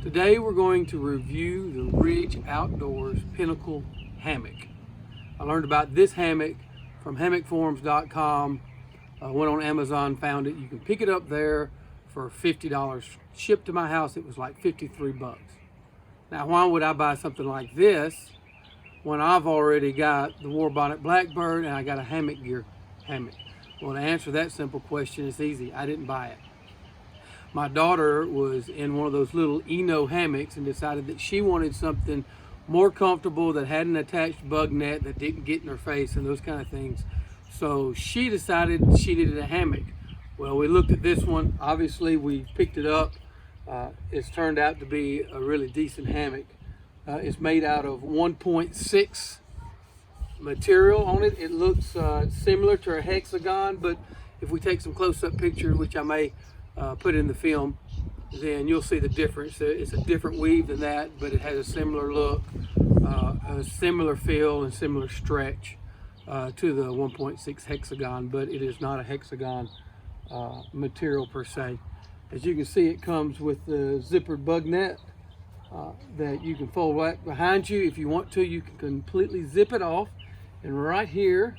Today we're going to review the Ridge Outdoors Pinnacle Hammock. I learned about this hammock from hammockforums.com. Went on Amazon, found it. You can pick it up there for $50. Shipped to my house, it was like 53 bucks. Now, why would I buy something like this when I've already got the Warbonnet Blackbird and I got a hammock gear hammock? Well, to answer that simple question, it's easy. I didn't buy it. My daughter was in one of those little Eno hammocks and decided that she wanted something more comfortable that had an attached bug net that didn't get in her face and those kind of things. So she decided she needed a hammock. Well, we looked at this one. Obviously, we picked it up. It's turned out to be a really decent hammock. It's made out of 1.6 material on it. It looks similar to a hexagon, but if we take some close-up pictures, which I may put in the film, then you'll see the difference. It's a different weave than that, but it has a similar look, a similar feel, and similar stretch to the 1.6 hexagon, but it is not a hexagon material per se. As you can see, it comes with the zippered bug net that you can fold right behind you. If you want to, you can completely zip it off, and right here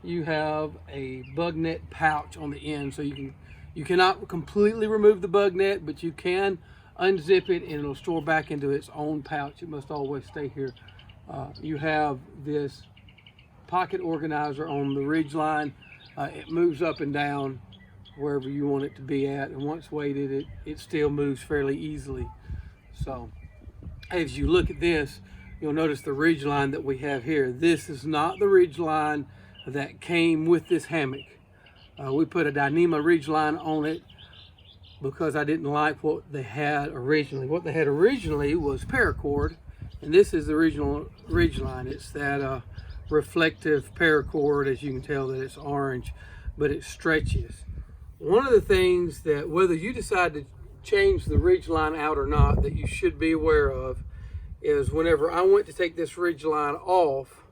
you have a bug net pouch on the end, so you cannot completely remove the bug net, but you can unzip it and it'll store back into its own pouch. It must always stay here. You have this pocket organizer on the ridge line. It moves up and down wherever you want it to be at, and once weighted, it still moves fairly easily. So as you look at this, you'll notice the ridge line that we have here. This is not the ridge line that came with this hammock. We put a Dyneema ridge line on it because I didn't like what they had originally. What they had originally was paracord, and this is the original ridge line. It's that reflective paracord. As you can tell that it's orange, but it stretches. One of the things that, whether you decide to change the ridge line out or not, that you should be aware of is whenever I went to take this ridge line off,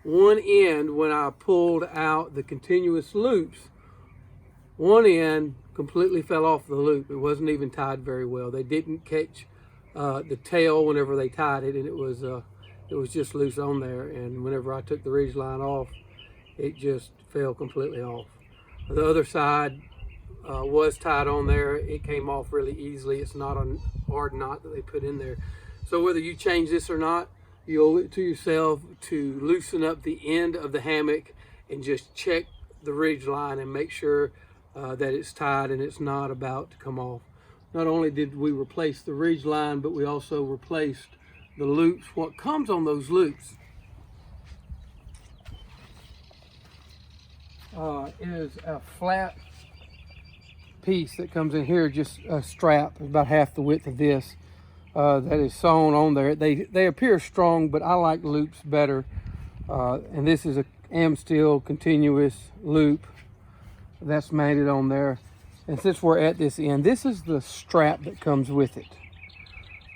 one end, when I pulled out the continuous loops, one end completely fell off the loop. It wasn't even tied very well. They didn't catch the tail whenever they tied it, and it was just loose on there. And whenever I took the ridge line off, it just fell completely off. The other side was tied on there. It came off really easily. It's not a hard knot that they put in there. So whether you change this or not, you owe it to yourself to loosen up the end of the hammock and just check the ridge line and make sure that it's tied and it's not about to come off. Not only did we replace the ridge line, but we also replaced the loops. What comes on those loops is a flat piece that comes in here, just a strap about half the width of this, that is sewn on there. They appear strong, but I like loops better. And this is a Amsteel continuous loop that's mounted on there. And since we're at this end, this is the strap that comes with it.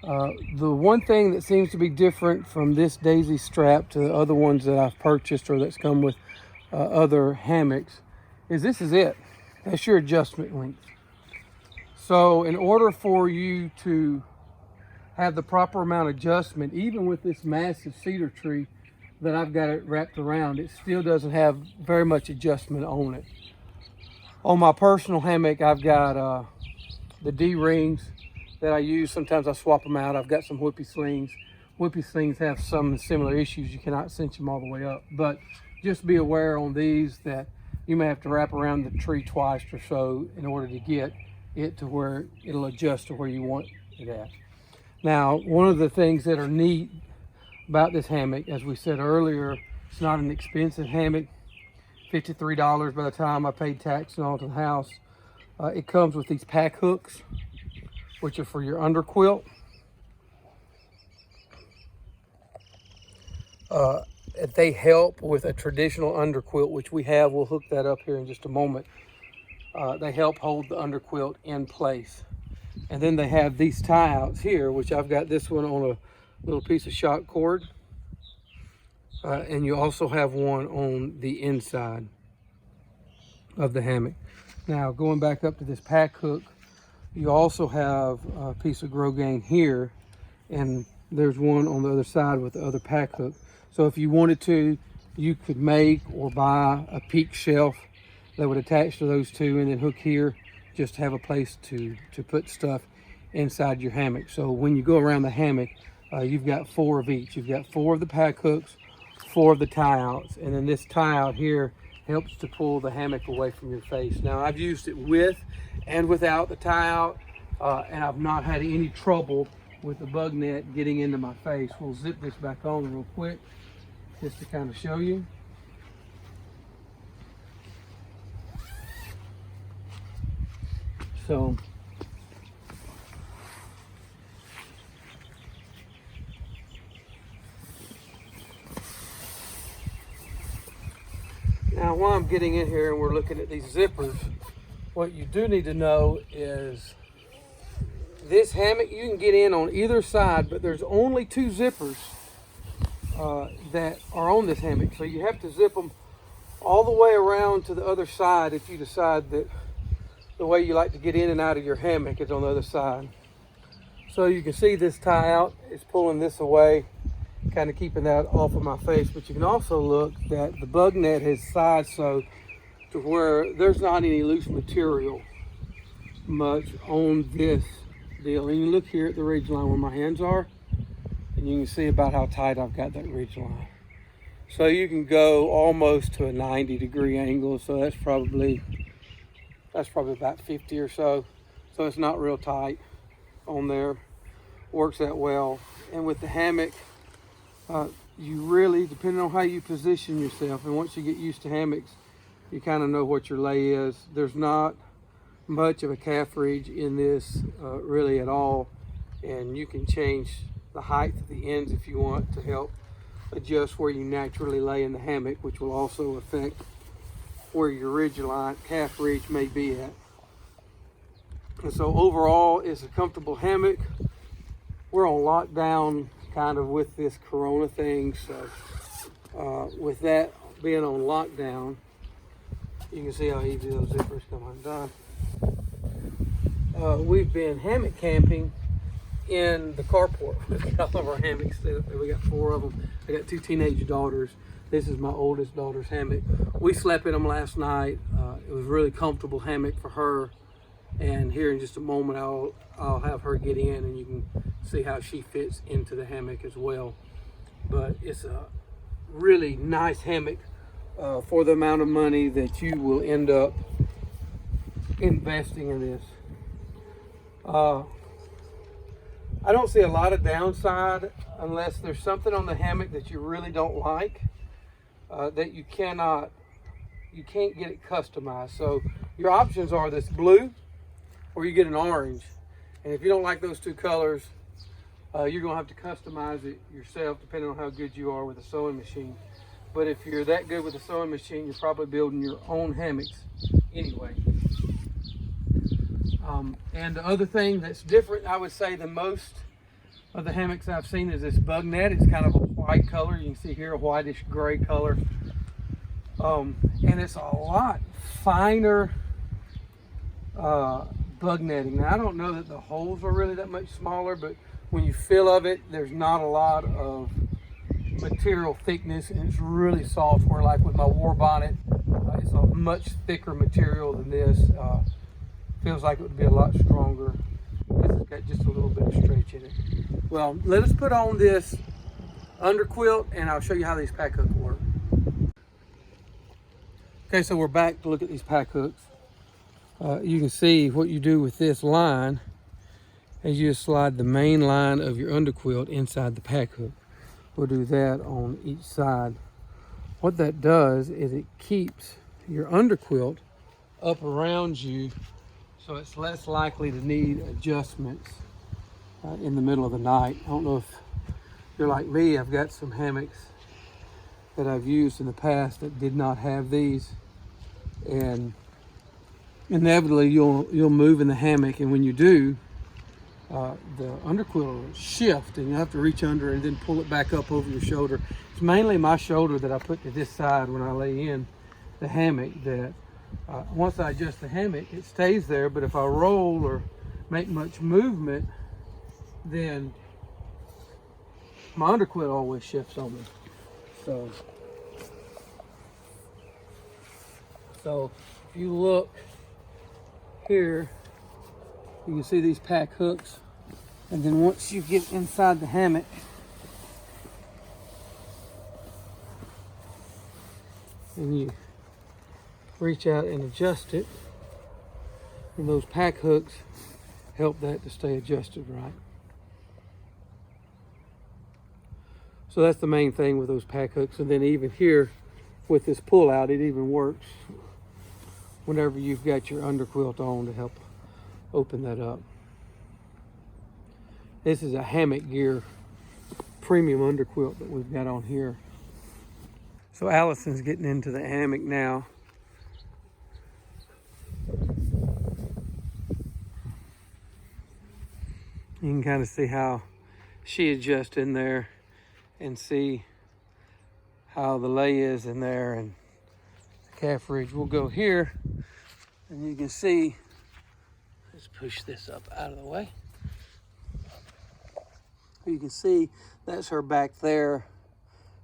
The one thing that seems to be different from this daisy strap to the other ones that I've purchased or that's come with other hammocks is this is it. That's your adjustment length. So in order for you to have the proper amount of adjustment, even with this massive cedar tree that I've got it wrapped around, it still doesn't have very much adjustment on it. On my personal hammock, I've got the D-rings that I use. Sometimes I swap them out. I've got some whippy slings. Whippy slings have some similar issues. You cannot cinch them all the way up. But just be aware on these that you may have to wrap around the tree twice or so in order to get it to where it'll adjust to where you want it at. Now, one of the things that are neat about this hammock, as we said earlier, it's not an expensive hammock. $53 by the time I paid tax and all to the house. It comes with these pack hooks, which are for your underquilt. They help with a traditional underquilt, which we have. We'll hook that up here in just a moment. They help hold the underquilt in place. And then they have these tie-outs here, which I've got this one on a little piece of shock cord. And you also have one on the inside of the hammock. Now, going back up to this pack hook, You also have a piece of grow gain here, and there's one on the other side with the other pack hook. So if you wanted to, you could make or buy a peak shelf that would attach to those two and then hook here, just to have a place to put stuff inside your hammock. So when you go around the hammock, you've got 4 of each. You've got 4 of the pack hooks, 4 of the tie outs, and then this tie out here helps to pull the hammock away from your face. Now I've used it with and without the tie out, and I've not had any trouble with the bug net getting into my face. We'll zip this back on real quick just to kind of show you. So now while I'm getting in here and we're looking at these zippers, what you do need to know is this hammock, you can get in on either side, but there's only 2 zippers that are on this hammock. So you have to zip them all the way around to the other side if you decide that the way you like to get in and out of your hammock is on the other side. So you can see this tie out is pulling this away, kind of keeping that off of my face. But you can also look that the bug net has sized so to where there's not any loose material much on this deal. And you look here at the ridge line where my hands are, and you can see about how tight I've got that ridge line. So you can go almost to a 90-degree angle. So that's probably about 50 or so. So it's not real tight on there. Works that well. And with the hammock, you really, depending on how you position yourself, and once you get used to hammocks, you kind of know what your lay is. There's not much of a calf ridge in this really at all. And you can change the height of the ends if you want to help adjust where you naturally lay in the hammock, which will also affect where your ridge line, calf ridge may be at. And so overall, it's a comfortable hammock. We're on lockdown kind of with this corona thing. So with that being on lockdown, you can see how easy those zippers come undone. We've been hammock camping in the carport with all of our hammocks. We got 4 of them. I got 2 teenage daughters. This is my oldest daughter's hammock. We slept in them last night. It was a really comfortable hammock for her. And here in just a moment, I'll have her get in and you can see how she fits into the hammock as well. But it's a really nice hammock for the amount of money that you will end up investing in this. I don't see a lot of downside unless there's something on the hammock that you really don't like, that you can't get it customized. So your options are this blue or you get an orange. And if you don't like those 2 colors, you're gonna have to customize it yourself depending on how good you are with a sewing machine. But if you're that good with a sewing machine, you're probably building your own hammocks anyway. And the other thing that's different, I would say, than most of the hammocks I've seen is this bug net. It's kind of a white color. You can see here a whitish gray color. And it's a lot finer bug netting. Now, I don't know that the holes are really that much smaller, but when you feel of it, there's not a lot of material thickness, and it's really soft, where like with my war bonnet, it's a much thicker material than this. Feels like it would be a lot stronger. This has got just a little bit of stretch in it. Well, let us put on this underquilt and I'll show you how these pack hooks work. Okay, so we're back to look at these pack hooks. You can see what you do with this line is you just slide the main line of your underquilt inside the pack hook. We'll do that on each side. What that does is it keeps your underquilt up around you, so it's less likely to need adjustments in the middle of the night. I don't know if you're like me. I've got some hammocks that I've used in the past that did not have these, and inevitably you'll move in the hammock, and when you do, the underquilt will shift and you have to reach under and then pull it back up over your shoulder. It's mainly my shoulder that I put to this side when I lay in the hammock, that once I adjust the hammock, it stays there, but if I roll or make much movement, then my underquilt always shifts on me. So if you look here, you can see these pack hooks, and then once you get inside the hammock, and you reach out and adjust it, and those pack hooks help that to stay adjusted right. So that's the main thing with those pack hooks. And then even here with this pull out, it even works whenever you've got your underquilt on to help open that up. This is a Hammock Gear premium underquilt that we've got on here. So Allison's getting into the hammock now. You can kind of see how she adjusts in there and see how the lay is in there, and the calf ridge. We'll go here and you can see, let's push this up out of the way. You can see that's her back there.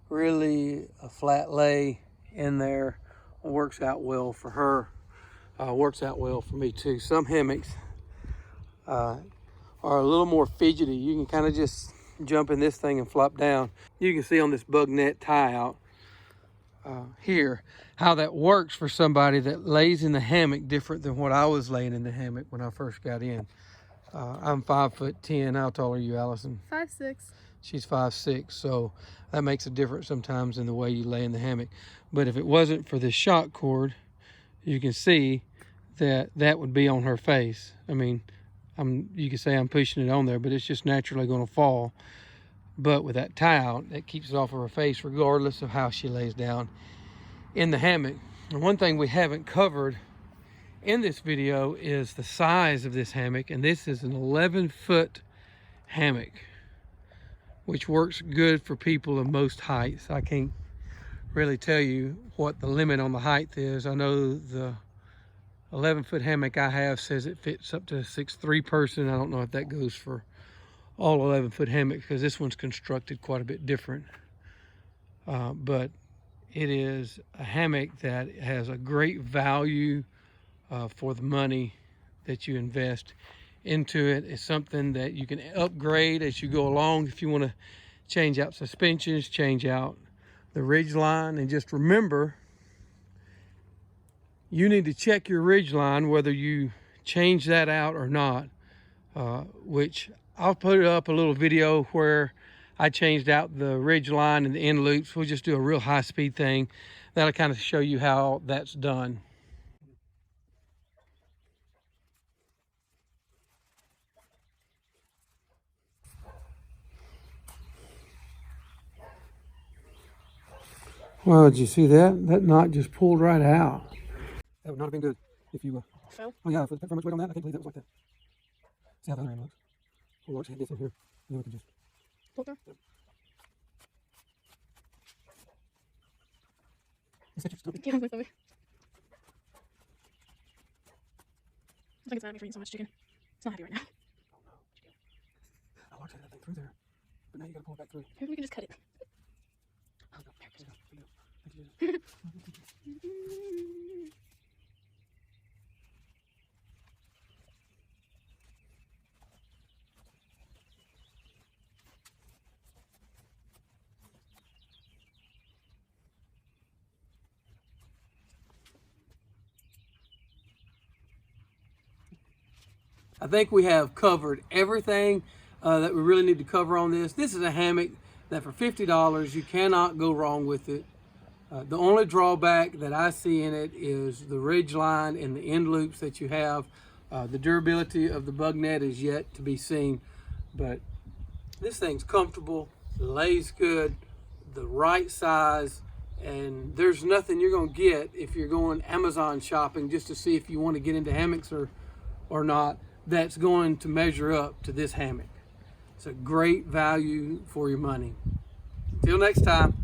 Really a flat lay in there. Works out well for her. Works out well for me too. Some hammocks are a little more fidgety. You can kind of just jump in this thing and flop down. You can see on this bug net tie out here how that works for somebody that lays in the hammock different than what I was laying in the hammock when I first got in. I'm 5'10". How tall are you, Allison? 5'6". She's 5'6", so that makes a difference sometimes in the way you lay in the hammock. But if it wasn't for this shock cord, you can see that that would be on her face. I mean, you can say I'm pushing it on there, but it's just naturally going to fall. But with that tie out, that keeps it off of her face regardless of how she lays down in the hammock. And one thing we haven't covered in this video is the size of this hammock, and this is an 11-foot hammock, which works good for people of most heights. I can't really tell you what the limit on the height is. I know the 11-foot hammock I have says it fits up to a 6'3" person. I don't know if that goes for all 11-foot hammocks, because this one's constructed quite a bit different. But it is a hammock that has a great value for the money that you invest into it. It's something that you can upgrade as you go along if you want to change out suspensions, change out the ridge line. And just remember, you need to check your ridge line whether you change that out or not, which I'll put up a little video where I changed out the ridge line and the end loops. We'll just do a real high speed thing. That'll kind of show you how that's done. Well, did you see that? That knot just pulled right out. That would not have been good if you Fell? Oh yeah, if I put much weight on that, I can't believe that was like that. See how the other end looks. We'll watch this in here, and then we can just Pull through? Is that your stomach? Yeah, my stomach. I think it's mad at me for eating so much chicken. It's not happy right now. I watched that thing through there, but now you gotta pull it back through. Maybe we can just cut it. I think we have covered everything that we really need to cover on this. This is a hammock that for $50 you cannot go wrong with it. The only drawback that I see in it is the ridge line and the end loops that you have. The durability of the bug net is yet to be seen, but this thing's comfortable, lays good, the right size, and there's nothing you're going to get if you're going Amazon shopping just to see if you want to get into hammocks or not, that's going to measure up to this hammock. It's a great value for your money. Until next time.